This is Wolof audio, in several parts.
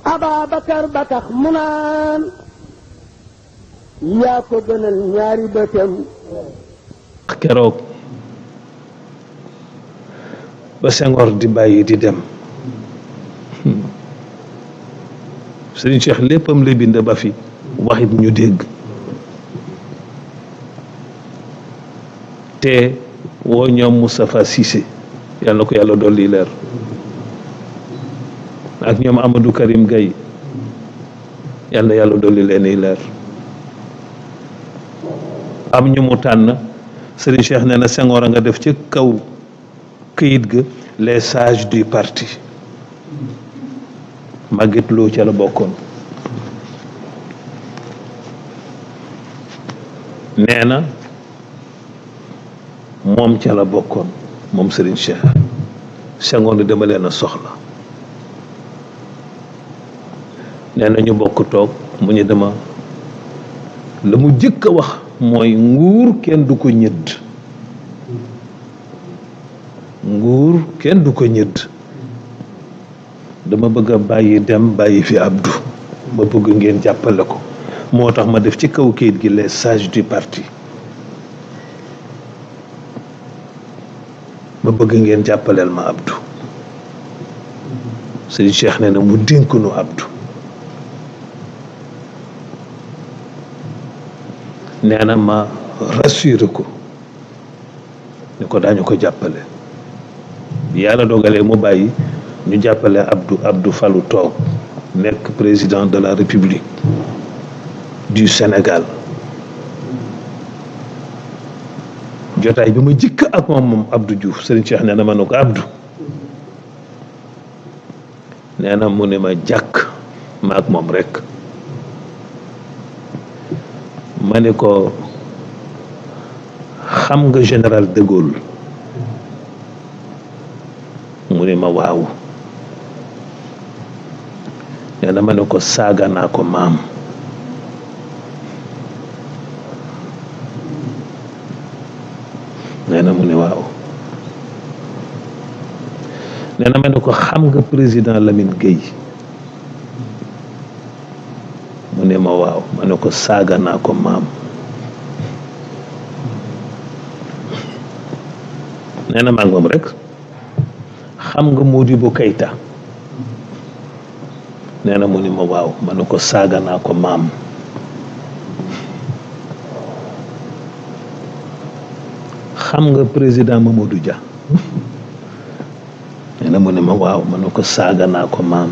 Ababakar ba tax mu naan yaa ko gënal ñaari bëtam. keroog ba Senghor di bàyyi di dem Serigne Cheikh léppam la bind ba fi waxit ñu dégg te woo ñoom Moustapha Cissé yàlla na ko yàlla dolli leer ak ñoom Amadou Karim Gaye yàlla na yàlla dolli leeni leer am ñu mu tànn Serigne Cheikh nee na Senghor a nga def ci kaw këyit ga les sages du parti Maguette Lo ca la bokkoon nee na moom ca la bokkoon moom Serigne Cheikh Senghor ni dama leen a soxla nee na ñu bokk toog mu ñu dama la mu jëkk a wax mooy nguur kenn du ko ñëdd nguur kenn du ko ñëdd dama bëgg a bàyyi dem bàyyi fi Abdou ma bëgg ngeen jàppale ko moo tax ma def ci kaw kayit gi les sages du parti ma bëgg ngeen jàppaleel ma Abdou Serigne Cheikh nee na mu dénk nu Abdou nee na ma rassuré ko ni ko daañu ko jàppale yàlla dogalee mu bàyyi ñu jàppale Abdou Fallou toog nekk président de la République du Sénégal jotaay bi ma jëkk ak moom Abdou Diouf Serigne Cheikh nee na ma ne ko Abdou nee na mu ne ma jàkk ma ak moom rekk ma ne ko xam nga général de Gaulle mu ne ma waaw nee na ma ne ko saaga naa ko maam nee na mu ne waaw nee na ma ne ko xam nga président Lamine Gueye mu ne ma waaw ma ne ko saaga naa ko maam nee na maag moom rek xam nga Modibo Keïta nee na mu ni ma waaw ma ne ko saaga naa ko maam xam nga président Mamadou Dia nee na mu ne ma waaw ma ne ko saaga naa ko maam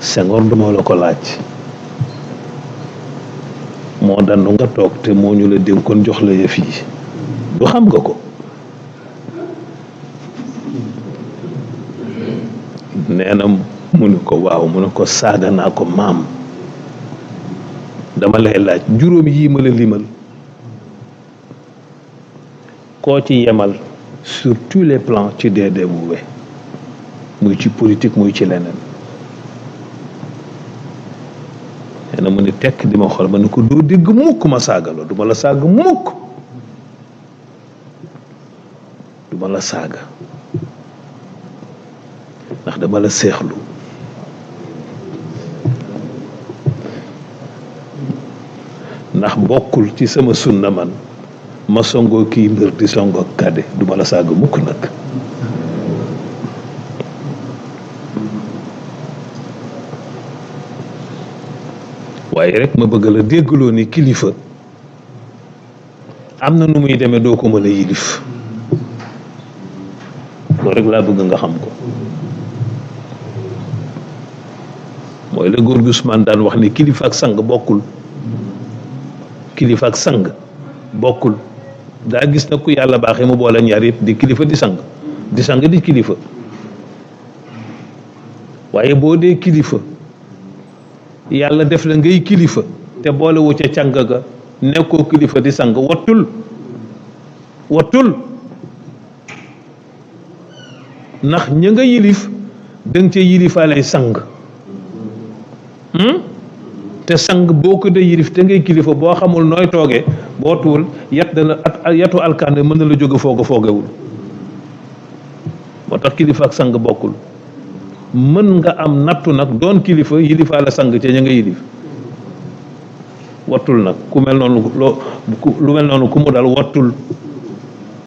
Senghor duma la ko laaj moo dandu nga toog te moo ñu la dénkoon jox la yëf yi du xam nga ko nee na mu ne ko waaw mu ne ko saaga naa ko maam dama lay laaj juróom yii ma la limal koo ci yemal sur tous les plans ci DDW muy ci politique muy ci leneen nee na mu ne tekk di ma xool ma ne ko doo dégg mukk ma saaga la duma la saaga mukk duma la saaga ndax dama la seexlu ndax bokkul ci sama sunna man ma songoo kii mbir di songoo kàdde duma la saaga mukk nag waaye rek ma bëgg la déggloo ni kilifa am na nu muy demee doo ko mën a yilif loolu rek laa bëgg nga xam ko mooy la góor gi Ousmane daan wax ni kilifa ak sang bokkul kilifa ak sang bokkul daa gis na ku yàlla baaxee mu boole ñaar yëpp di kilifa di sang di kilifa waaye boo dee kilifa yàlla def la ngay kilifa te boole wu ca càng ga nekkoo kilifa di sang wattul ndax ña nga yilif danga ca yilifaalay sang te sang boo ko dee yilif te ngay kilifa boo xamul nooy toogee boo tuwul yatu alkande mën na la jóge foogewul moo tax kilifa ak sang bokkul mën nga am nattu nag doon kilifa yilifaa la sang ca ña nga yilif wattul nag ku mel noonu lu mel noonu ku mu dal wattul